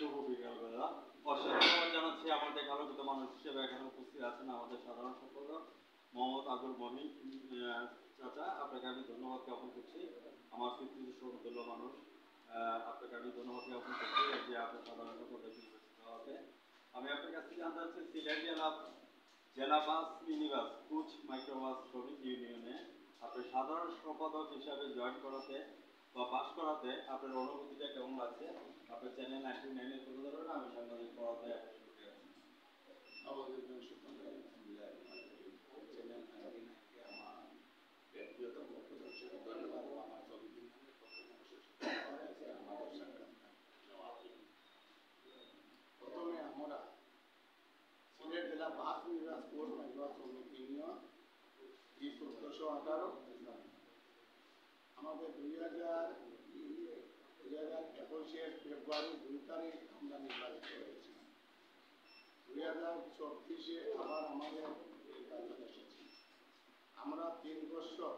শুভ বিকালবেলা। অসংখ্য জানাচ্ছি আমাদের আলোকিত মানুষ হিসেবে এখানে উপস্থিত আছেন আমাদের সাধারণ সম্পাদক মোহাম্মদ আব্দুল মহিন চাচা। আপনাকে আমি ধন্যবাদ জ্ঞাপন করছি। আমার স্বীকৃতি সমতুল্য মানুষ, আপনাকে আমি ধন্যবাদ জ্ঞাপন করছি যে আপনার সাধারণ সম্পাদক হওয়াতে। আমি আপনার কাছ থেকে জানতে চাচ্ছি সিলেট জেলা বাস মিনিবাস কুচ মাইক্রোবাস শ্রমিক ইউনিয়নে আপনি সাধারণ সম্পাদক হিসাবে জয়েন করাতে বা পাস করাতে আপনার অনুভূতিটা কেমন লাগছে? আপনার চ্যানেল 99 এর তুলে ধরুন। আমি সাংবাদিক পড়াতে আমাদের চ্যানেল 99কে আমার ব্যক্তিগত পক্ষ থেকে ধন্যবাদ। আমার সমিতির আমাদের সাক্ষাৎকার প্রথমে আমরা সিলেট জেলা বাস মিনিবাস কোচ মাইক্রোবাস শ্রমিক ইউনিয়ন জি 1718 আমাদের 2021 ফেব্রুয়ারি 2 তারিখ আমরা নির্বাচিত হয়েছি। 2034 আবার আমাদের নির্বাচন এসেছে। আমরা 3 বছর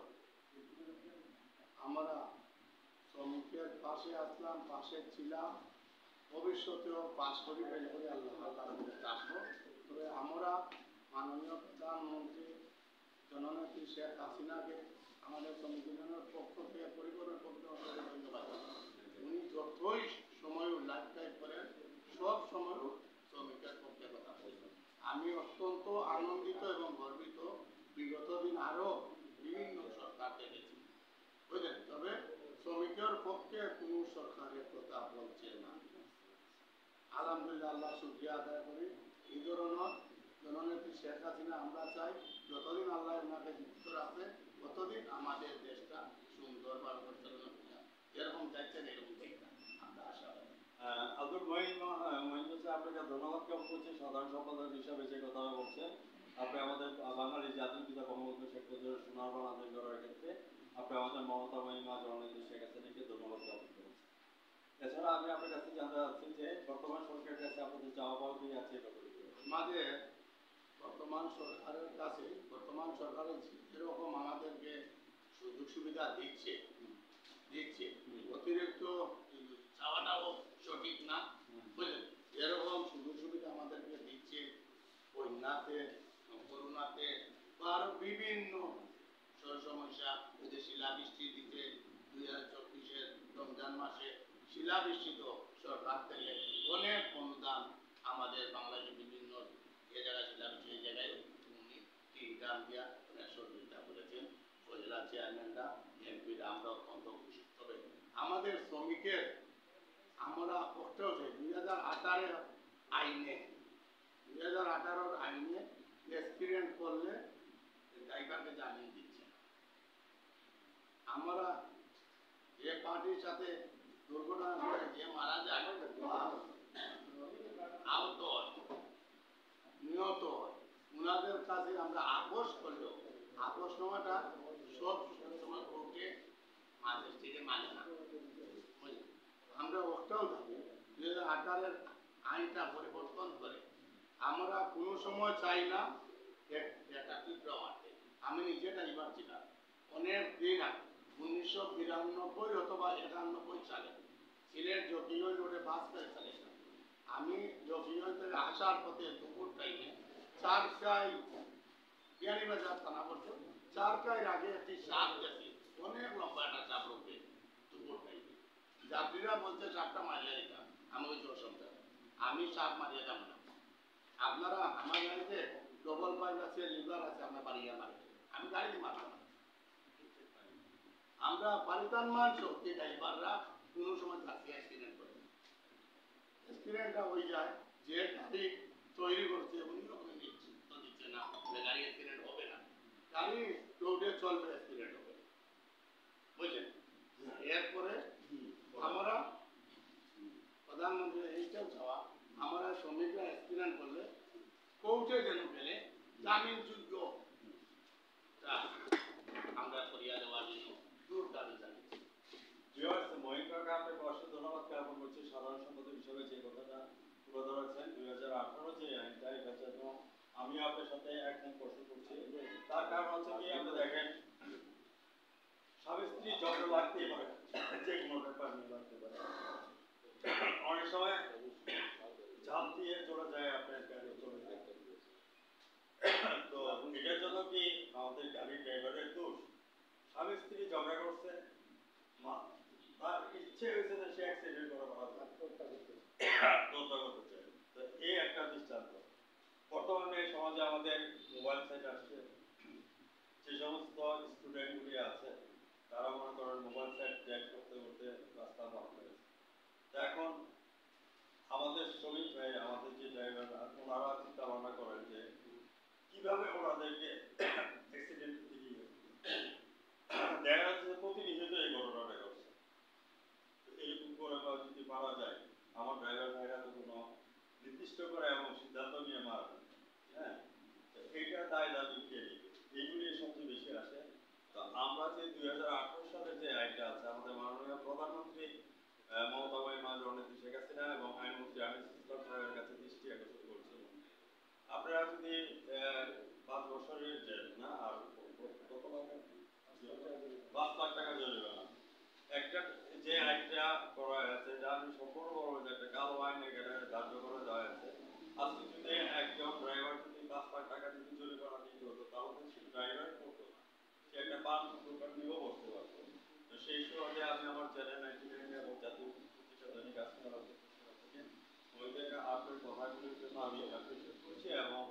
আমরা শ্রমিকের পাশে আসলাম, পাশে ছিলাম, ভবিষ্যতেও পাশ করি করে আল্লাহ আসবো। তবে আমরা মাননীয় প্রধানমন্ত্রী জননেত্রী শেখ হাসিনাকে আমাদের শ্রমিক ইউনিয়নের পক্ষ থেকে পরিবারের পক্ষে ধন্যবাদ। উনি যতই সময় লাইফ টাইপ করেন সব সময় শ্রমিকের পক্ষে কথা বলবেন। আমি অত্যন্ত আনন্দিত এবং গর্বিত। বিগত দিন আরও বিভিন্ন সরকার দেখেছি, বুঝলেন, তবে শ্রমিকের পক্ষে কোনো সরকারের কথা বলছে না। আলহামদুলিল্লাহ, আল্লাহ শুকরিয়া আদায় করি। এই ধরনের জননেত্রী শেখ হাসিনা আমরা চাই যতদিন আল্লাহ ওনাকে জীবিত রাখে ততদিন আমাদের দেশটা সুন্দরভাবে পরিচালনা করা এরকম চাইছেন, এরকম দেখবেন আমরা আশাবাদী। আব্দুল মহিন আপনাকে ধন্যবাদ জ্ঞাপন করছি সাধারণ সম্পাদক হিসাবে যে কথা বলছেন। আপনি আমাদের বাঙালি জাতির পিতা বঙ্গবন্ধু শেখ মুজিবুর সোনার বাংলাদেশ গড়ার ক্ষেত্রে আপনি আমাদের মমতা মহিমা জননেত্রী শেখ হাসিনাকে ধন্যবাদ জ্ঞাপন করেছেন। এছাড়া আমি আপনার কাছে জানতে চাচ্ছি যে বর্তমান সরকারের কাছে আপনাদের চাওয়া পাওয়া কি আছে? আমাদের বর্তমান সরকারের কাছে যেরকম আমাদেরকে সুযোগ সুবিধা দিচ্ছে অতিরিক্ত চাওয়াটাও সঠিক না, বুঝলেন, এরকম সুযোগ সুবিধা আমাদেরকে দিচ্ছে বন্যাতে, করোনাতে বা আরো বিভিন্ন সমস্যা। যে শিলাবৃষ্টি দিতে 2024 রমজান মাসে শিলাবৃষ্টি তো সরকার থেকে অনেক অনুদান আমাদের বাংলাদেশের বিভিন্ন যে জায়গায় শিলাবৃষ্টি এই জায়গায় উনি 3টা দিয়া অনেক সহযোগিতা করেছেন। উপজেলা চেয়ারম্যানরা, এমপিরা, আমরা অত্যন্ত খুশি। তবে আমাদের শ্রমিকের আমরা কষ্ট হচ্ছে 2018 আইনে এক্সপিরিয়েন্স করলে ড্রাইভারকে জামিন দিচ্ছে। আমরা যে পার্টির সাথে দুর্ঘটনা করে যে মারা যায় আহত নিহত ওনাদের কাছে আমরা আপোষ করলেও আপোষনামাটা সব সময় কোর্টে ম্যাজিস্ট্রেটে মানে না। আমরা ওটাও থাকি 2018 আইনটা পরিবর্তন করে আমরা কোনো সময় চাই না একটা তীব্র মারতে। আমি নিজে ড্রাইভার ছিলাম অনেক দিন আগে 1992 অথবা 91 সালে সিলেট জকিগঞ্জ রোডে বাস করে চালিয়েছিলাম। আমি জকিগঞ্জ থেকে আসার পথে দুপুর টাইমে চারকাই বিয়ানীবাজার থানা পর্যন্ত চারকাইয়ের আগে একটি সাপ গেছে, অনেক লম্বা একটা সাপ রোপে দুপুর টাইমে। যাত্রীরা বলছে সাপটা মারিয়ে দিতাম, আমি ওই অসুবিধা আমি সাপ মারিয়ে যাব না। আপনারা আমার গাড়িতে ডবল পাইপ আছে, লিভার আছে, আপনার বাড়িয়ে মারি, আমি গাড়িতে মারতাম না। আমরা পারিতান মানছ যে ড্রাইভাররা কোনো সময় যাত্রী অ্যাক্সিডেন্ট করে, অ্যাক্সিডেন্টটা হয়ে যায় যে গাড়ি তৈরি করছে উনি ওখানে দিচ্ছে না, গাড়ি অ্যাক্সিডেন্ট হবে না, গাড়ি রোডে চলবে, অ্যাক্সিডেন্ট হবে, বুঝলেন। এরপরে আমরা প্রধানমন্ত্রী এইটাও চাওয়া আমরা শ্রমিকরা অ্যাক্সিডেন্ট করলে কোর্টে যেন পেলে জামিনযোগ্য আমরা করিয়া দেওয়ার জন্য জোর দাবি জানিয়েছি। আপনাকে অসংখ্য ধন্যবাদ জ্ঞাপন করছি সাধারণ সম্পাদক হিসেবে যে কথাটা তুলে ধরেছেন। 2018 যে আইনটা এটার জন্য আমি আপনার সাথে একদম প্রশ্ন করছি। তার কারণ হচ্ছে কি, আপনি দেখেন স্বামী স্ত্রী ঝগড়া লাগতেই পারে, যে কোনো ব্যাপার নিয়ে লাগতে পারে। অনেক সময় ঝাঁপ দিয়ে চলে যায় আপনার গাড়ি চলে যায়। তো এটার জন্য কি আমাদের গাড়ির ড্রাইভারের দোষ? স্বামী স্ত্রী ঝগড়া করছে, তার ইচ্ছে হয়েছে যে সে অ্যাক্সিডেন্ট করে মারা যাবে, হত্যা করতে চায়। তো এই একটা দৃষ্টান্ত। বর্তমানে সমাজে আমাদের মোবাইল সেট আসছে, যে সমস্ত স্টুডেন্টগুলি আছে তারা মনে করেন মোবাইল সেট চ্যাট করতে করতে রাস্তা পার হয়েছে। তো এখন আমাদের শ্রমিক ভাই, আমাদের যে ড্রাইভাররা, ওনারা চিন্তা ভাবনা করেন যে কিভাবে ওনাদেরকে অ্যাক্সিডেন্ট থেকে দেখা যাচ্ছে যে প্রতিনিয়ত এই ঘটনাটা ঘটছে। এরকম করে যদি মারা যায়, আমার ড্রাইভার ভাইরা তো কোনো নির্দিষ্ট করে এবং সিদ্ধান্ত নিয়ে মারবেন, হ্যাঁ, এইটা দায় দাবি কে নেবে? এইগুলি সবচেয়ে বেশি আসে। তো আমরা যে 2018 সালের যে আইনটা আছে, আমাদের মাননীয় প্রধানমন্ত্রী মমতা মা জননেত্রী শেখ হাসিনা এবং আইনমন্ত্রী আনিস ইসলাম সাহেবের কাছে দৃষ্টি আকর্ষণ করছেন। আপনারা যদি 5 বছরের জেল না আর কত লাগে 5 লাখ টাকা জরিমানা, একটা যে আইনটা করা হয়েছে, যা আমি সম্পূর্ণভাবে একটা কালো আইন এখানে ধার্য করে দেওয়া হয়েছে। আজকে যদি একজন ড্রাইভার যদি 5 লাখ টাকা যদি জরিমানা দিতে হতো, তাহলে সে ড্রাইভার করতো না, সে একটা পান দোকান দিয়েও বসতে পারতো। তো সেই সময় আমি আমার চ্যানেল 99 এবং জাতীয় প্রতিষ্ঠা দৈনিক আজকাল থেকে ওই জায়গায় আপনার কথাগুলির জন্য আমি অ্যাপ্রিসিয়েট করছি, এবং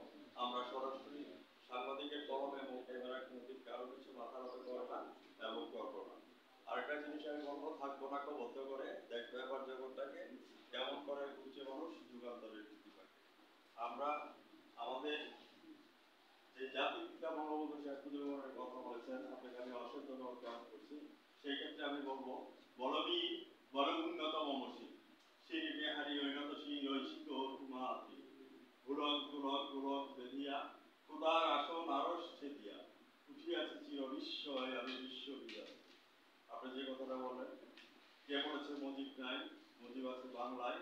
আমরা সরাসরি সাংবাদিকের কলমে এবং ক্যামেরা কোনোদিন কারো কিছু মাথা ব্যথা করে না এবং করবো না। আরেকটা জিনিস আমি বলবো, থাকবো না বদ্ধ করে দেখবো এবার জগৎটাকে কেমন করে খুঁজছে মানুষ যুগান্তরের ভিত্তি পায়। আমরা আমাদের যে জাতির পিতা বঙ্গবন্ধু শেখ মুজিবুর কথা বলেছেন, আপনাকে আমি অশেষ ধন্যবাদ জ্ঞাপন করছি। সেই ক্ষেত্রে আমি বলবো, বলবি বড় উন্নত মমসী সেই বিহারি ঐনত সিংহ শিখর কুমাতি গুলক গুলক গুলক বেদিয়া খুদার আসন আরস ছেদিয়া উঠিয়াছে চির বিস্ময় আমি বিশ্ববিদ্যা। আপনি যে কথাটা বললেন, কে বলেছে মুজিব নাই, মুজিব আছে বাংলায়,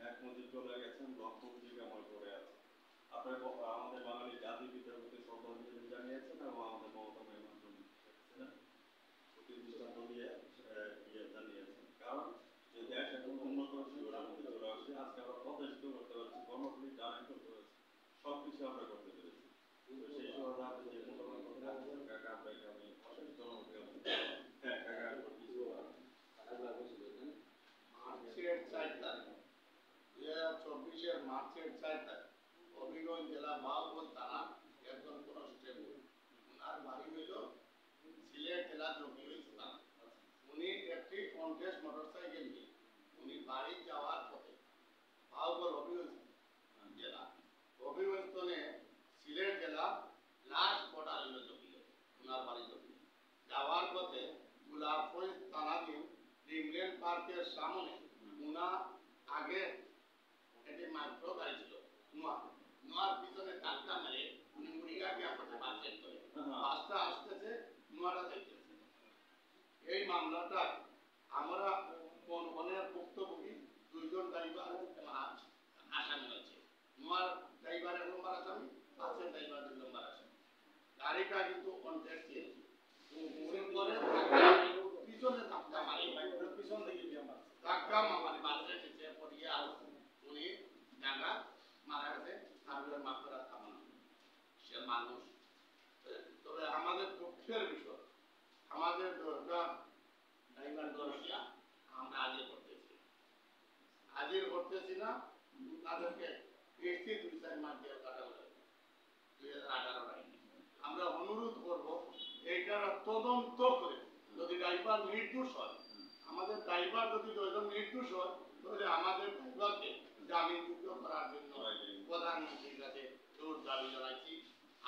এক মুজিব চলে গেছেন, লক্ষ মুজিব আমার পড়ে আছে। আপনার আমাদের বাঙালি জাতির পিতার প্রতি শ্রদ্ধা জানিয়েছেন এবং আমাদের মমতা প্রতি দৃষ্টান্ত দিয়ে জানিয়েছেন। কারণ যে দেশ এখন উন্নত জীবনের মধ্যে চলে আসছে, আজকে আমরা প্রতিষ্ঠিত করতে পারছি, গণপুরি ডাইন করতে পারছি, সবকিছু আমরা করতে পেরেছি। তো সেই সময় আপনি যে মূল্যবান কথা বলছেন, কাকা আপনাকে আমি অশেষ ধন্যবাদ জ্ঞাপন করছি। হ্যাঁ কাকা, কিছু মার্চের 4 তারিখ 2024 মার্চের 4 তারিখ হবিগঞ্জ জেলা বাউগঞ্জ থানা একজন কনস্টেবল, ওনার বাড়ি হইল সিলেট জেলা জকিগঞ্জ থানা। উনি একটি কন্টেস্ট মোটরসাইকেল নিয়ে উনি বাড়ি যাওয়ার পথে বাউগঞ্জ হবিগঞ্জ জেলা হবিগঞ্জ তনে সিলেট জেলা লাস্ট বর্ডার হইল জকিগঞ্জ, ওনার বাড়ি জকিগঞ্জ যাওয়ার পথে গোলাপগঞ্জ থানাধীন ড্রিমল্যান্ড পার্কের সামনে উনা আগে একটি মাইক্রো গাড়ি ছিল, নোয়ার পিছনে ধাক্কা মেরে উনি মুড়িগাকে আপনাদের বাসের করে বাসটা আসতেছে, নোয়াটা যাইতেছে। এই মামলাটা আমরা অনেক ভুক্তভোগী 2 জন ড্রাইভার আসামি হয়েছে। নোয়ার ড্রাইভার 1 নম্বর আসামি, বাসের ড্রাইভার 2 নম্বর আসামি। গাড়িটা কিন্তু কন্ট্যাক্ট দিয়েছে, পিছনে ধাক্কা মারি, পিছন থেকে ধাক্কা মারি বাসে নিচে পড়িয়ে উনি জায়গা মারা গেছে। তারপরে মাত্রা থামানো সে মানুষ। তবে আমাদের দুঃখের বিষয়, আমাদের ড্রাইভার দরজা আমরা হাজির করতেছি না, তাদেরকে বেশি 2-4 মাস জেল কাটানো হবে 2018 আমরা অনুরোধ করব এইটা তদন্ত করে, যদি ড্রাইভার নির্দোষ হয়, আমাদের ড্রাইভার যদি নির্দোষ হয়, তাহলে আমাদের ড্রাইভারকে জামিনযোগ্য করার জন্য প্রধানমন্ত্রীর কাছে জোর দাবি জানাইছি।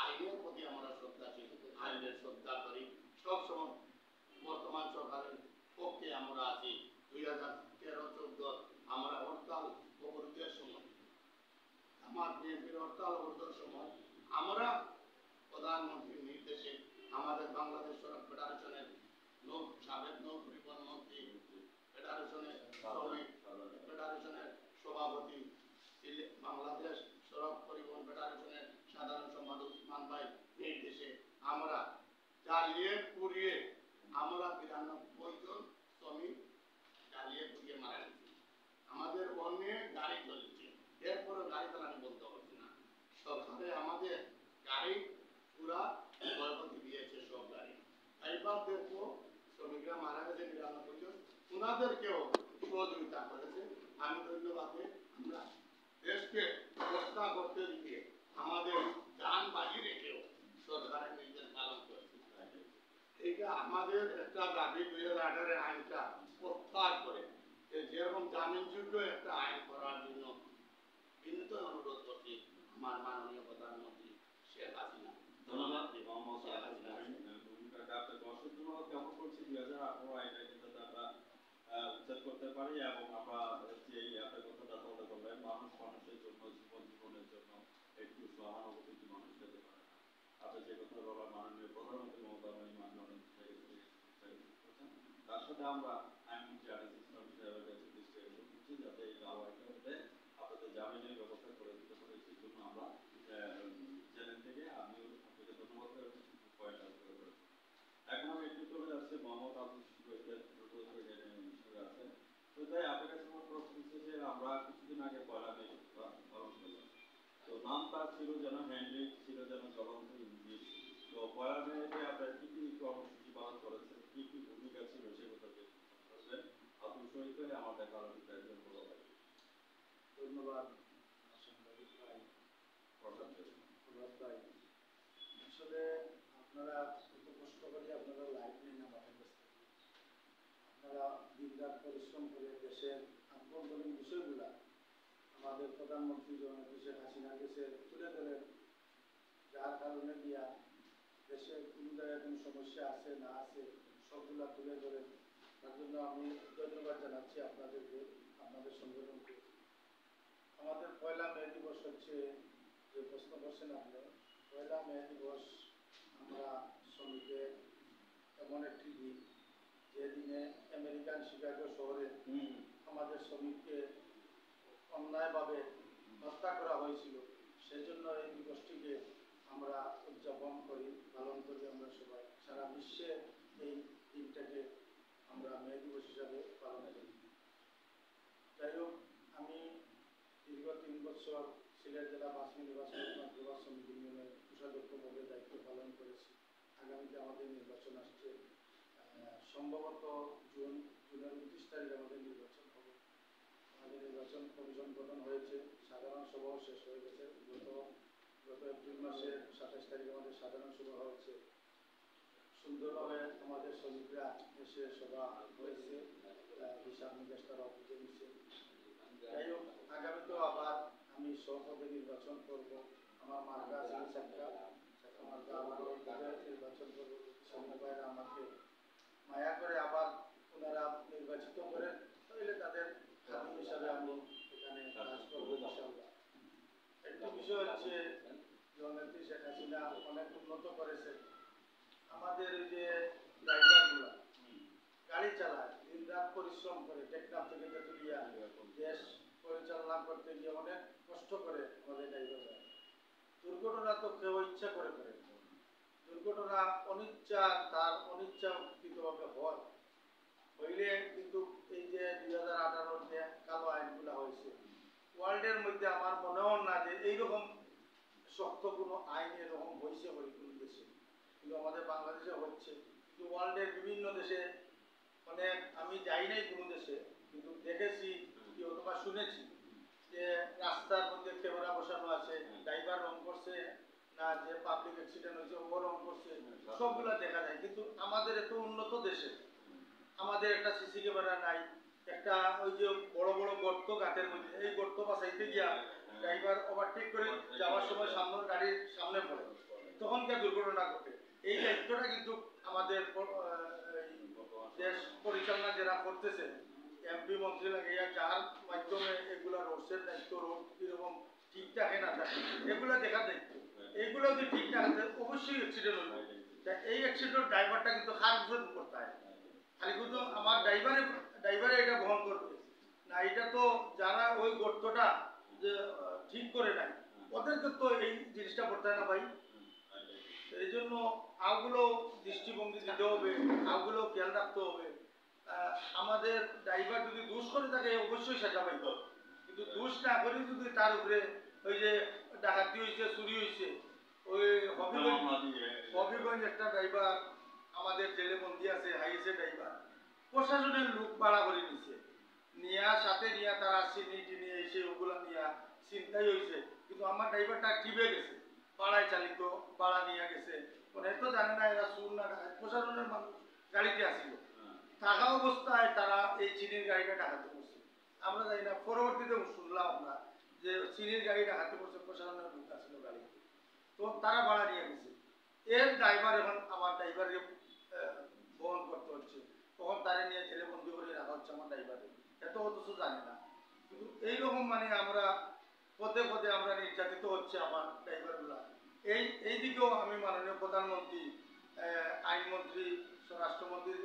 আইনের প্রতি আমরা শ্রদ্ধাশীল, আইনের শ্রদ্ধা করি, সবসময় বর্তমান সরকারের পক্ষে আমরা আছি। 2013-14 আমরা হরতাল অবরোধের সময়, আমার বিএনপির হরতাল অবরোধের সময় আমরা প্রধানমন্ত্রীর নির্দেশে আমাদের বাংলাদেশ সড়ক ফেডারেশনের সাবেক নৌ পরিবহন মন্ত্রী, ফেডারেশনের ফেডারেশনের সভাপতি, বাংলাদেশ সড়ক পরিবহন ফেডারেশনের সাধারণ সম্পাদক উসমান ভাই নির্দেশে আমরা জ্বালিয়ে পুড়িয়ে আমরা 92 জন শ্রমিক জ্বালিয়ে পুড়িয়ে মারা গেছি। আমাদের অনেক গাড়ি চলছে, এরপরে ওনাদেরকেও সহযোগিতা করেছে। আমি ধন্যবাদ দিই। আমরা দেশকে রক্ষা করতে গিয়ে আমাদের যান বাজি রেখেও সরকারের নির্দেশ পালন করেছে। এইটা আমাদের একটা দাবি 2018 আইনটা প্রত্যাহার করে যেরকম জামিনযোগ্য একটা আইন করার জন্য বিনীত অনুরোধ করছি আমার মাননীয় প্রধানমন্ত্রী শেখ হাসিনা। ধন্যবাদ মোহাম্মদ ভূমিকাটা আপনাকে অসংখ্য ধন্যবাদ জ্ঞাপন করছি। 2018 আইনটা কিন্তু আমরা উচ্ছেদ করতে পারি এবং আমরা যে আপনার কথাটা তাহলে বললেন মানুষের জন্য জীবনের জন্য একটু সহানুভূতি মানুষ পেতে পারে না। আপনি যে কথা বলা মাননীয় প্রধানমন্ত্রী মমতা মাননীয় তার সাথে আমরা আইনমন্ত্রী আনিস ইসলাম সাহেবের কাছে দৃষ্টি আকর্ষণ করছি যাতে এই দাওয়াটা হতে আপনাদের জামিনের ব্যবস্থা করে দিতে পারে। সেই জন্য আমরা চ্যানেল থেকে আমিও আপনাকে ধন্যবাদ পয়েন্ট আউট করে করেছি। এখন আমি একটু চলে যাচ্ছি মোহাম্মদ আব্দুল শহীদের হিসেবে আছে। তো তাই আপনার কাছে আমার প্রশ্ন হচ্ছে যে আমরা কিছুদিন আগে পয়লা মে পালন করলাম। তো নাম তার ছিল যেন হ্যান্ডলিক, ছিল যেন জ্বলন্ত ইঞ্জিন। তো পয়লা মেতে আপনারা কি কি কর্মসূচি পালন করেছেন, কি কি ভূমিকা ছিল সে কথা বলবেন। আব্দুল শহীদ হলে আমার দেখা আলোচিত একজন বড় ভাই। ধন্যবাদ ভাই। আসলে আপনারা এত কষ্ট করে আপনারা লাইভ নেন আমাদের কাছ থেকে, আপনারা দিনরাত পরিশ্রম করে দেশের আভ্যন্তরীণ বিষয়গুলা আমাদের প্রধানমন্ত্রী জননেত্রী শেখ হাসিনার কাছে তুলে ধরেন, যার কারণে গিয়া দেশের কোনো জায়গায় কোনো সমস্যা আছে না আছে সবগুলা তুলে ধরেন। তার জন্য আমি ধন্যবাদ জানাচ্ছি আপনাদেরকে, আপনাদের সংগঠনকে। আমাদের পয়লা মে দিবস হচ্ছে, যে প্রশ্ন করছেন আপনি, পয়লা মে দিবস আমরা শ্রমিকের এমন একটি দিন যে দিনে আমেরিকান শিকাগো শহরে আমাদের শ্রমিককে অন্যায়ভাবে হত্যা করা হয়েছিল। সেই জন্য এই দিবসটিকে আমরা উদযাপন করি, পালন করি। আমরা সবাই সারা বিশ্বে এই দিনটাকে আমরা মে দিবস হিসাবে পালন করি। যাই হোক, আমি দীর্ঘ 3 বছর সিলেট জেলা বাসী নির্বাচন প্রভাব সমিতি ইউনিয়নের কোষাধ্যক্ষভাবে দায়িত্ব পালন করেছি। আগামীতে আমাদের নির্বাচন আসছে, সম্ভবত জুনের 29 তারিখ আমাদের নির্বাচন হবে। আমাদের নির্বাচন কমিশন গঠন হয়েছে, সাধারণ সভাও শেষ হয়ে গেছে। গত এপ্রিল মাসের 27 তারিখ আমাদের সাধারণ সভা হয়েছে। সুন্দরভাবে আমাদের শ্রমিকরা এসে সভা হয়েছে, হিসাব নিকাশ তারা বুঝে নিচ্ছে। যাই হোক, আগামীতেও আবার আমি সহপদে নির্বাচন করব। আমার মার্কা আছে চারটা মার্কা, আবারও নির্বাচন করবো। শ্রমিক ভাইরা আমাকে মায়া করে আবার ওনারা নির্বাচিত করেন, তাহলে তাদের খাদিম হিসাবে আমি এখানে কাজ করবো ইনশাআল্লাহ। একটি বিষয় হচ্ছে, জননেত্রী শেখ হাসিনা অনেক উন্নত করেছে। আমাদের এই যে ড্রাইভারগুলো গাড়ি চালায়, দিন রাত পরিশ্রম করে, টেকনাফ থেকে তেতুলিয়া দেশ পরিচালনা করতে গিয়ে অনেক কষ্ট করে আমাদের ড্রাইভাররা। দুর্ঘটনা তো কেউ ইচ্ছা করে করে, দুর্ঘটনা তার অনিচ্ছাকৃতভাবে হয়। হইলে কিন্তু এই যে 2018 যে কালো আইনগুলো হয়েছে, ওয়ার্ল্ডের মধ্যে আমার মনে হয় না যে এইরকম শক্ত কোনো আইন এরকম হয়েছে বলে কোনো দেশে, কিন্তু আমাদের বাংলাদেশে হচ্ছে। কিন্তু ওয়ার্ল্ডের বিভিন্ন দেশে অনেক, আমি যাই নাই কোনো দেশে, কিন্তু দেখেছি কি অথবা শুনেছি যে রাস্তার মধ্যে ক্যামেরা বসানো আছে, ড্রাইভার রং করছে না, যে পাবলিক অ্যাক্সিডেন্ট হয়েছে ও রং করছে, সবগুলা দেখা যায়। কিন্তু আমাদের এত উন্নত দেশে আমাদের একটা সিসি ক্যামেরা নাই, একটা ওই যে বড় বড় গর্ত গাতের মধ্যে, এই গর্ত বাঁচাইতে গিয়া ড্রাইভার ওভারটেক করে যাওয়ার সময় সামনের গাড়ির সামনে পড়ে, তখন কে দুর্ঘটনা ঘটে। এই দায়িত্বটা কিন্তু আমাদের দেশ পরিচালনা যারা করতেছে, এমপি মন্ত্রী লাগিয়ে, যার মাধ্যমে এগুলা রোডসের দায়িত্ব, রোড কিরকম ঠিক থাকে না থাকে এগুলো দেখার দায়িত্ব। এইগুলো যদি ঠিক না থাকে অবশ্যই অ্যাক্সিডেন্ট হবে। এই অ্যাক্সিডেন্ট ড্রাইভারটা কিন্তু খারাপ করতে হয়, খালি কিন্তু আমার ড্রাইভারে এটা বহন করবে না। এটা তো যারা ওই গর্তটা যে ঠিক করে নাই, ওদেরকে তো এই জিনিসটা করতে হয় না ভাই। এই জন্য আগুলো দৃষ্টিভঙ্গি দিতে হবে, আগুলো খেয়াল রাখতে হবে। আমাদের ড্রাইভার যদি দোষ করে থাকে অবশ্যই সাজা পাইতে হবে, কিন্তু দোষ না করে যদি তার উপরে ওই যে ডাকাতি হয়েছে, চুরি হয়েছে, ওই হবিগঞ্জ একটা ড্রাইভার আমাদের জেলে বন্দি আছে, হাইয়েস্ট ড্রাইভার, প্রশাসনের লোক ভাড়া করে নিছে, নিয়া সাথে নিয়া তারা চিনি টিনি এসে ওগুলা নিয়া চিন্তাই হয়েছে, কিন্তু আমার ড্রাইভারটা টিপে গেছে, ভাড়ায় চালিত, ভাড়া নিয়ে গেছে, মানে এত জানে না এরা সুর না প্রশাসনের মানুষ গাড়িতে আসিল, থাকা অবস্থায় তারা এই চিনির গাড়িটা ডাকাতে করছে। আমরা জানি না, পরবর্তীতে শুনলাম আমরা যে চিনির গাড়ি ডাকাতে করছে, প্রশাসনের লোক আসছিল গাড়িতে, তো তারা ভাড়া নিয়ে গেছে। এর ড্রাইভার এখন আমার ড্রাইভারকে বহন করতে হচ্ছে, তখন তারা নিয়ে জেলে বন্দি করে রাখা হচ্ছে আমার ড্রাইভারে, এত অথচ জানি না। কিন্তু এইরকম মানে আমরা পদে পদে আমরা নির্যাতিত হচ্ছে আমার ড্রাইভারগুলা। এই দিকেও আমি মাননীয় প্রধানমন্ত্রী, আইনমন্ত্রী, স্বরাষ্ট্রমন্ত্রীর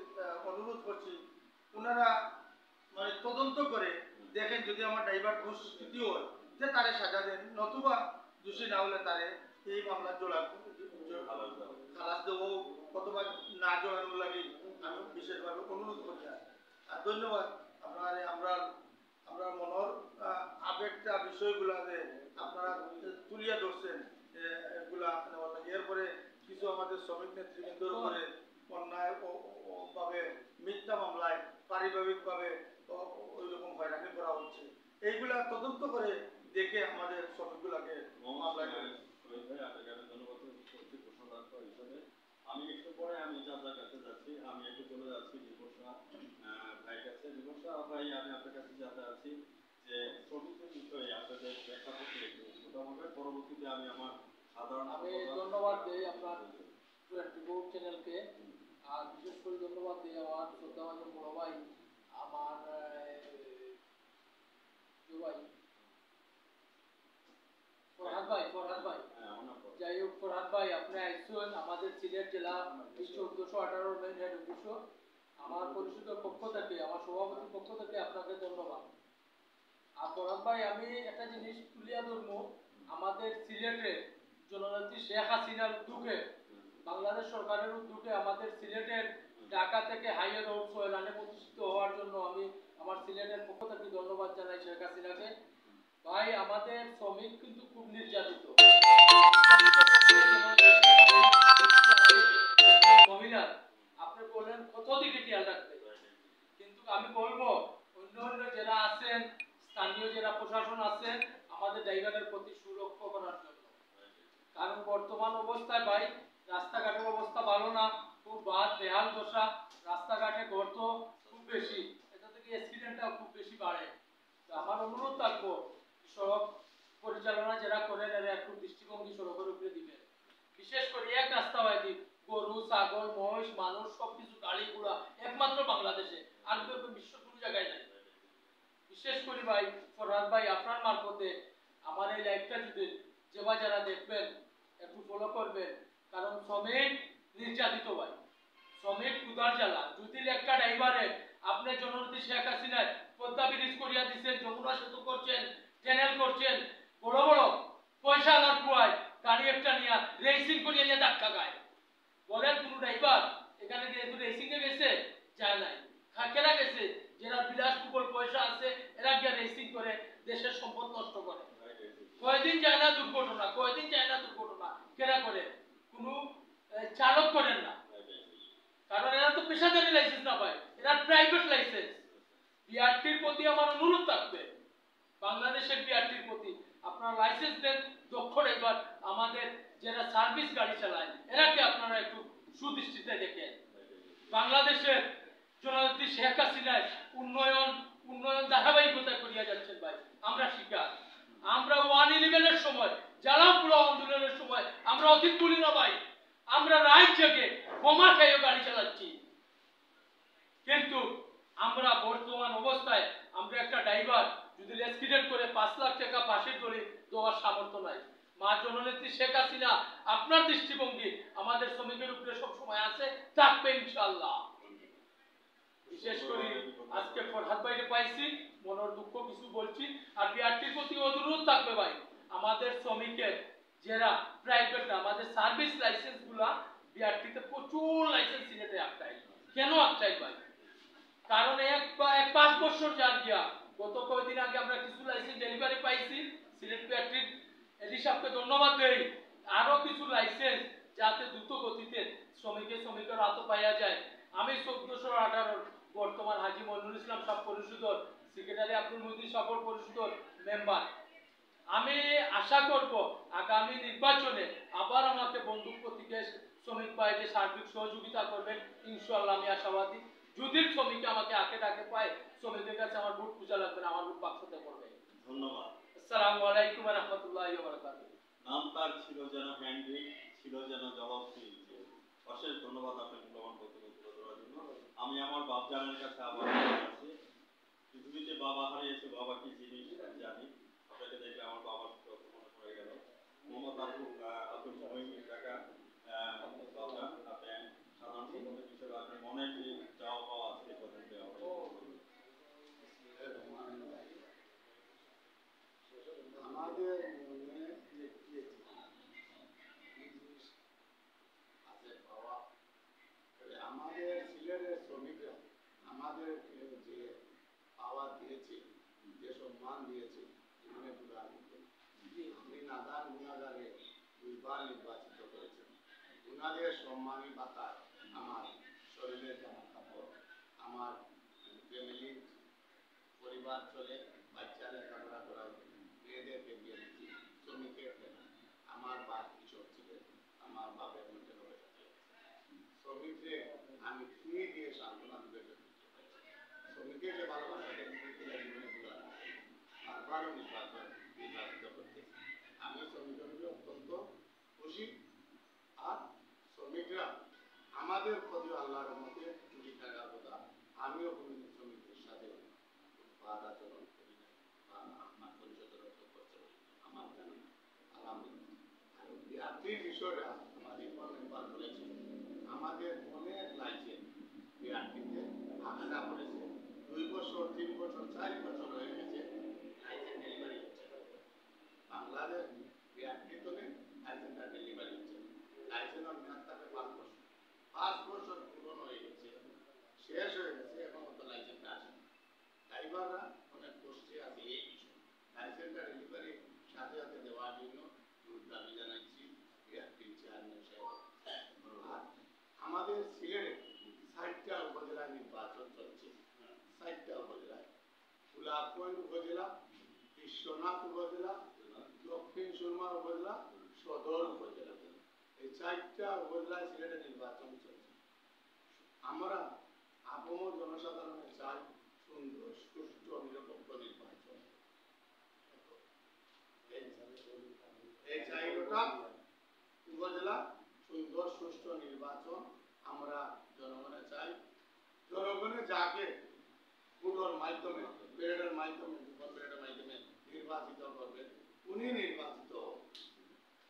অনুরোধ করছি, ওনারা মানে তদন্ত করে দেখেন, যদি আমার ড্রাইভার দুষ্কৃতি হয় যে তারে সাজা দেন, নতুবা দোষী না হলে তারে এই মামলা খালাস দেবো, অথবা না জড়ানোর লাগে আমি বিশেষভাবে অনুরোধ করি। আর ধন্যবাদ আপনার আমরা আমরা মনের আবেগটা বিষয়গুলা যে আপনারা তুলিয়া ধরছেন, এগুলা নেওয়ার লাগে। এরপরে কিছু আমাদের শ্রমিক নেতৃবৃন্দর উপরে অন্যায় ভাবে মিথ্যা মামলায় পারিবারিকভাবে ওই রকম হয়রানি করা হচ্ছে, এইগুলা তদন্ত করে দেখে আমাদের শ্রমিকগুলাকে মামলায় আমি একটু পরে আমি চাচার কাছে যাচ্ছি, আমি একটু চলে যাচ্ছি বিমর্ষা ভাইয়ের কাছে। বিমর্ষা ভাই, আমি আপনার কাছে যাতে আছি যে শ্রমিকদের বিষয়ে আপনাদের ব্যাখ্যা করতে একটু মোটামুটি, পরবর্তীতে আমি আমার সাধারণ আমি ধন্যবাদ দিই আপনার টিভি চ্যানেলকে, আর বিশেষ করে ধন্যবাদ দিই আমার শ্রদ্ধাভাজন বড় ভাই, আমার ভাই ফরহাদ ভাই, যাই হোক ফরহাদ ভাই, আপনি আইসুন আমাদের সিলেট জেলা বিশ্ব 1418 মেন হেড অফিস, আমার পরিষদের পক্ষ থেকে, আমার সভাপতির পক্ষ থেকে আপনাকে ধন্যবাদ। আর ফরহাদ ভাই, আমি একটা জিনিস তুলিয়া ধরবো, আমাদের সিলেটে জননেত্রী শেখ হাসিনার উদ্যোগে, বাংলাদেশ সরকারের উদ্যোগে আমাদের সিলেটের ঢাকা থেকে হাইওয়ে রোড সোয়েলানে প্রতিষ্ঠিত হওয়ার জন্য আমি আমার সিলেটের পক্ষ থেকে ধন্যবাদ জানাই শেখ হাসিনাকে। ভাই, আমাদের শ্রমিক কিন্তু খুব নির্যাতিত, মহিলা আপনি বললেন কত দিকে খেয়াল রাখবে, কিন্তু আমি বলবো অন্য অন্য যারা আছেন, স্থানীয় যারা প্রশাসন আছেন, আমাদের ড্রাইভারের প্রতি সুরক্ষা করার জন্য। কারণ বর্তমান অবস্থায় ভাই রাস্তাঘাটের অবস্থা ভালো না, খুব বেহাল দশা, রাস্তাঘাটে গর্ত খুব বেশি, এটা থেকে অ্যাক্সিডেন্টটাও খুব বেশি বাড়ে। তো আমার অনুরোধ থাকবো, সড়ক পরিচালনা যারা করেন এরা একটু দৃষ্টিভঙ্গি সড়কের উপরে দিবেন, বিশেষ করে এক রাস্তা হয় গরু, ছাগল, মহিষ, মানুষ সবকিছু গাড়ি ঘোড়া একমাত্র বাংলাদেশে, আর বিশ্ব কোনো জায়গায় নাই। বিশেষ করে ভাই ফরহাদ ভাই, আপনার মারফতে আমার এই লাইভটা যদি যেবা যারা দেখবেন একটু ফলো করবেন, কারণ শ্রমিক নির্যাতিত ভাই, শ্রমিক ক্ষুধার জ্বালা। যদি একটা ড্রাইভারে আপনি জননেত্রী শেখ হাসিনায় পদ্মা ব্রিজ করিয়া দিচ্ছেন, যমুনা সেতু করছেন, চ্যানেল করছেন, বড় বড় পয়সা লাভ কুয়ায় গাড়ি একটা নিয়ে রেসিং করিয়া নিয়ে ধাক্কা খায়, বলেন কোন ড্রাইভার এখানে গিয়ে রেসিং এ গেছে? যায় নাই। কেনা গেছে যারা বিলাসবহুল পয়সা আছে, এরা গিয়ে রেসিং করে দেশের সম্পদ নষ্ট করে। কয়দিন যায় না দুর্ঘটনা, কয়দিন যায় না দুর্ঘটনা, কেনা করে কোনো চালক করেন না, কারণ এরা তো পেশাদারি লাইসেন্স না পায়, এরা প্রাইভেট লাইসেন্স। বিআরটির প্রতি আমার অনুরোধ থাকবে, বাংলাদেশের বিআরটির প্রতি আপনারা লাইসেন্স দেন, দক্ষ ড্রাইভার আমাদের যারা সার্ভিস গাড়ি চালায় এরাকে আপনারা একটু সুদৃষ্টিতে দেখেন। বাংলাদেশের জননেত্রী শেখ হাসিনায় উন্নয়ন ধারাবাহিকতা করিয়া যাচ্ছেন ভাই, আমরা শিকার। আমরা 111-এর সময়, জ্বালাপুরা আন্দোলনের সময় আমরা অতীত বলি না ভাই, আমরা রাত জেগে বোমা খেয়ে গাড়ি চালাচ্ছি, কিন্তু আমরা বর্তমান অবস্থায় আমরা একটা ড্রাইভার যদি অ্যাক্সিডেন্ট করে 5 লাখ টাকা পাশে ধরে দেওয়ার সামর্থ্য নাই। মা জননেত্রী শেখ হাসিনা আপনার দৃষ্টিভঙ্গি আমাদের শ্রমিকের উপরে সবসময় আছে, থাকবে ইনশাআল্লাহ। বিশেষ করে আজকে ফরহাদ ভাইকে পাইছি, মনের দুঃখ কিছু বলছি। আর বিআরটির প্রতি অনুরোধ থাকবে ভাই, আমাদের শ্রমিকের যারা প্রাইভেট না, আমাদের সার্ভিস লাইসেন্স গুলা বিআরটিতে প্রচুর লাইসেন্স সিলেটে আটকায়। কেন আটকায় ভাই? কারণ এক 5 বছর যার গিয়া, গত কয়েকদিন আগে আমরা কিছু লাইসেন্স ডেলিভারি পাইছি, সিলেট বিআরটির এডি সাহেবকে ধন্যবাদ দেই। আরো কিছু লাইসেন্স যাতে দ্রুত গতিতে শ্রমিকের হাতে পাওয়া যায়। আমি 1418 বর্তমান হাজী Moinul Islam sub পরিষদর secretary Abdul Muhiddin সাবর পরিষদর member. আমি আশা করব আগামী নির্বাচনে আবার আমাকে বন্ধু প্রতীকে শ্রমিক ভাই যে সার্বিক সহযোগিতা করবেন, ইনশাআল্লাহ আমি আশাবাদী। যদি শ্রমিক আমাকে আগে ডাকে পায়, শ্রমিকের কাছে আমার ভোট পূজা লাগবে না, আমার ভোট বাক্সতে পড়বে। ধন্যবাদ। আসসালামু আলাইকুম ওয়া রাহমাতুল্লাহি ওয়া বারাকাতুহু। নাম তার ছিল যেন হ্যান্ডি, ছিল যেন জবাবশীল। অশেষ ধন্যবাদ আপনাকে মূল্যবান বক্তব্য তুলে ধরার জন্য। আমি আমার বাপজানের কাছে আবার আসছি। পৃথিবীতে বাবা হারিয়েছে, বাবা কি জিনিস জানি। আপনাকে দেখলে আমার বাবার কথা মনে পড়ে গেল। মোহাম্মদ আব্দুল মহিন কাকা, বাপজান, আপনি সাধারণ সম্পাদক হিসেবে আপনি মনে যে যাওয়া পাওয়া আছে এই কথাটি আমাদের মনে যে আছে পাওয়া, আমাদের সিলেটের শ্রমিকরা আমাদের যে পাওয়া দিয়েছে, যে সম্মান দিয়েছে, জীবনে আপনি নাদান গুণাগারে 2 বার নির্বাচিত করেছেন। গুণাদের সম্মানী পাতায় আমার শরীরের জামা কাপড়, আমার ফ্যামিলি পরিবার চলে, বাচ্চা লেখাপড়া করার মেয়েদেরকে বিয়ে দিচ্ছি, শ্রমিকের আমার বাপ কৃষক ছিলেন, আমার বাপের মধ্যে রয়েছে। শ্রমিককে আমি ফিরে দিয়ে সান্ত্বনা দিতে শ্রমিকের যে ভালোবাসা জীবনে ভুলা বারবারও নির্বাচিত করতে আমি শ্রমিকদের অত্যন্ত খুশি। আর শ্রমিকরা আমাদের প্রতি আল্লাহর মধ্যে ত্রুটি থাকার কথা আমিও কোনোদিন শ্রমিকদের সাথে বাদ আচরণ করি না বা আমার পরিষদের করতে আমার জানা না। আলহামদুলিল্লাহ। বিআরটির বিষয়টা আমার ইকবাল মেম্বার বলেছেন, আমাদের অনেক লাইসেন্স বিআরটিতে আশা করেছে 2 বছর 3 বছর 4 বছর হয়ে গেছে, লাইসেন্স ডেলিভারি হচ্ছে না। বাংলাদেশ বিআরটিতে লাইসেন্সটা ডেলিভারি হচ্ছে না। লাইসেন্সের মেয়াদ থাকে 5 বছর। 5 বছর পূরণ হয়ে গেছে, শেষ হয়ে গেছে, এখনো তো লাইসেন্সটা আসে না। ড্রাইভাররা অনেক কষ্টে আছে এই বিষয়ে। লাইসেন্সটা ডেলিভারি সাথে সাথে দেওয়ার জন্য দাবি জানাচ্ছি বিআরটির চেয়ারম্যান সাহেব। আর আমাদের সিলেটে 60টা উপজেলায় নির্বাচন চলছে। 60টা উপজেলায় ফুলাকোয়েল উপজেলা, বিশ্বনাথ উপজেলা, দক্ষিণ সুরমা উপজেলা, সদর উপজেলা, এই 4টা উপজেলায় সিলেটে নির্বাচন চলছে। আমরা আপামর জনসাধারণের চাই সুন্দর সুষ্ঠু নিরপেক্ষ নির্বাচন। এই 4টা উপজেলা সুন্দর সুষ্ঠু নির্বাচন আমরা জনগণের চাই। জনগণের যাকে ভোটের মাধ্যমে, ব্যালটের মাধ্যমে, ব্যালটের মাধ্যমে নির্বাচিত করবে, উনি নির্বাচিত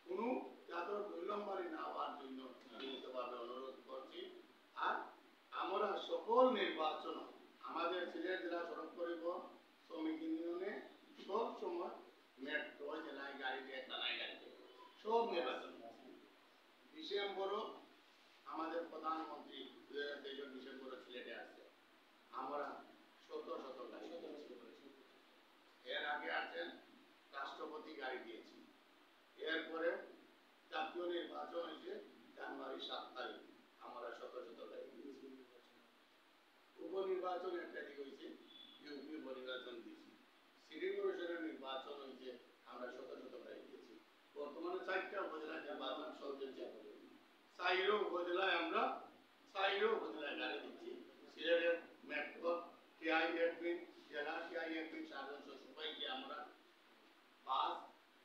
কোনো যাতে 2 নম্বরই না হওয়ার জন্য লিখিতভাবে অনুরোধ করছি। আর আমরা সকল নির্বাচন আমাদের সিলেট জেলা সড়ক পরিবহন শ্রমিক ইউনিয়নে সব সময় মেট্রো জেলায় গাড়ি দিয়ে, থানায় গাড়ি দিয়ে সব নির্বাচন। ডিসেম্বরও আমাদের প্রধানমন্ত্রী 2023 ডিসেম্বরে সিলেটে আসছে, আমরা শত শত গাড়ি দিয়েছি। এর আগে আছেন রাষ্ট্রপতি গাড়ি দিয়েছি। এরপরে জাতীয় নির্বাচন হয়েছে জানুয়ারি 7 তারিখ, আমরা শত শত গাড়ি দিয়েছি। উপনির্বাচন একটা দিক হয়েছে, ইউপি উপনির্বাচন দিয়েছি। সিটি কর্পোরেশনের নির্বাচন হয়েছে, আমরা শত শত গাড়ি দিয়েছি। বর্তমানে 4টা উপজেলায় নির্বাচন চলতেছে। 4 উপজেলায় আমরা 4 উপজেলায় গাড়ি দিচ্ছি। সিলেটের মেট্রো টিআই এডমিন, জেলা টিআই এডমিন সাধারণ সবাইকে আমরা বাস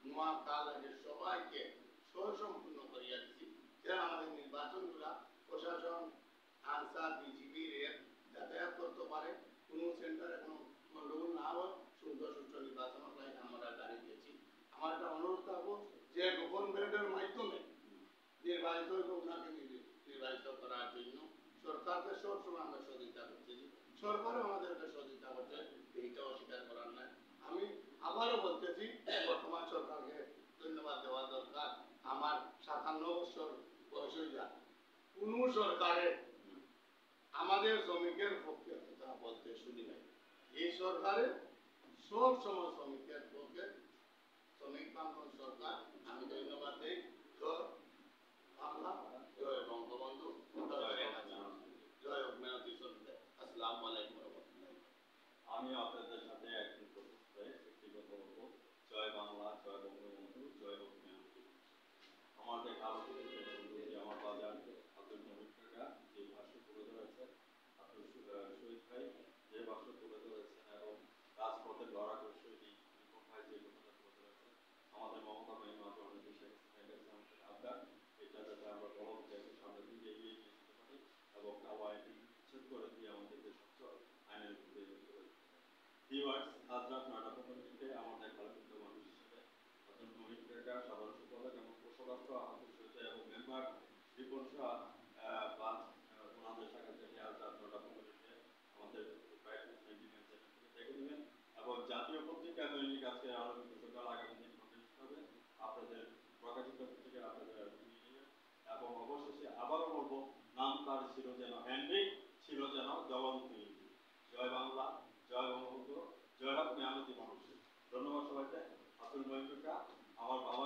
নোয়া কালেজের সবাইকে সম্পূর্ণ করিয়া দিচ্ছি, যেন আমাদের নির্বাচনগুলা প্রশাসন, আনসার, বিজিবি, রেল যাতায়াত করতে পারে, কোনো সেন্টারে কোনো গন্ডগোল না হয়, সুন্দর সুষ্ঠু নির্বাচন আমরা গাড়ি দিয়েছি। আমার একটা অনুরোধ থাকবো যে গোপন ব্যালটের মাধ্যমে নির্বাচিত হইব, ওনাকে নির্বাচিত করার জন্য সরকারকে সবসময় আমরা সহযোগিতা করছি। সরকারও আমাদেরকে সহযোগিতা করছে, এইটা অস্বীকার করার নাই। আমি আবারও বলতেছি, বর্তমান সরকারকে ধন্যবাদ দেওয়া দরকার। আমার 57 বছর বয়স হয়ে যায়, কোন সরকারে আমাদের শ্রমিকের পক্ষে কথা বলতে শুনি নাই। এই সরকারে সব সময় শ্রমিকের পক্ষে, শ্রমিক বান্ধব সরকার। আমি ধন্যবাদ দিই। জয় বাংলা, জয় বঙ্গবন্ধু, জয় মেয়তি শ্রমিক। আসসালাম। আসসালামু আলাইকুম ওয়া রাহমাতুল্লাহি। আমি আপনাদের সাথে একটি প্রশ্নে একটি কথা বলবো। জয় বাংলা, জয় বঙ্গবন্ধু, জয় বঙ্গবন্ধু। আমাদের আলোচনা যে আমার বাজার আব্দুল মহিদ কাকা যে ভাষ্য তুলে ধরেছেন, আব্দুল শহীদ ভাই যে ভাষ্য তুলে ধরেছেন এবং রাজপথে লড়া করে শহীদ রিপন ভাই যে কথাটা তুলে ধরেছেন, আমাদের মমতা মহিমা জননী শেখ হাসিনার কাছে আমাদের আবদার এটা যাতে আমরা গণতন্ত্রের সামনে দিকে এগিয়ে নিয়ে যেতে পারি এবং কালো আইনটি উচ্ছেদ করে দিয়ে আমাদেরকে স্বচ্ছ আইনের উপরে চলে যেতে পারি। ভিউয়ার্স, আজ রাত 9টা 15 মিনিটে আমাদের আলোচিত মানুষ হিসেবে আব্দুল মহিদ কাকা, সাধারণ সম্পাদক এবং কোষাধ্যক্ষ আহমদ শহীদ এবং মেম্বার রিপন শাহ ওনাদের শাখা থেকে আজ রাত 9টা 15 মিনিটে আমাদের দেখে নেবেন এবং জাতীয় পত্রিকা দৈনিক আজকে আলোচিত সকাল আগামী দিন প্রকাশিত হবে। আপনাদের প্রকাশিত পত্রিকা আপনাদের নিয়ে নেবেন এবং অবশেষে আবারও বলবো, নাম তার ছিল যেন হেনরি, ছিল যেন জবানবন্দি। জয় বাংলা, জয় বঙ্গবন্ধু, জয় হোক মেহনতি মানুষ। ধন্যবাদ সবাইকে। আব্দুল মহিদ কাকা, আমার বাবা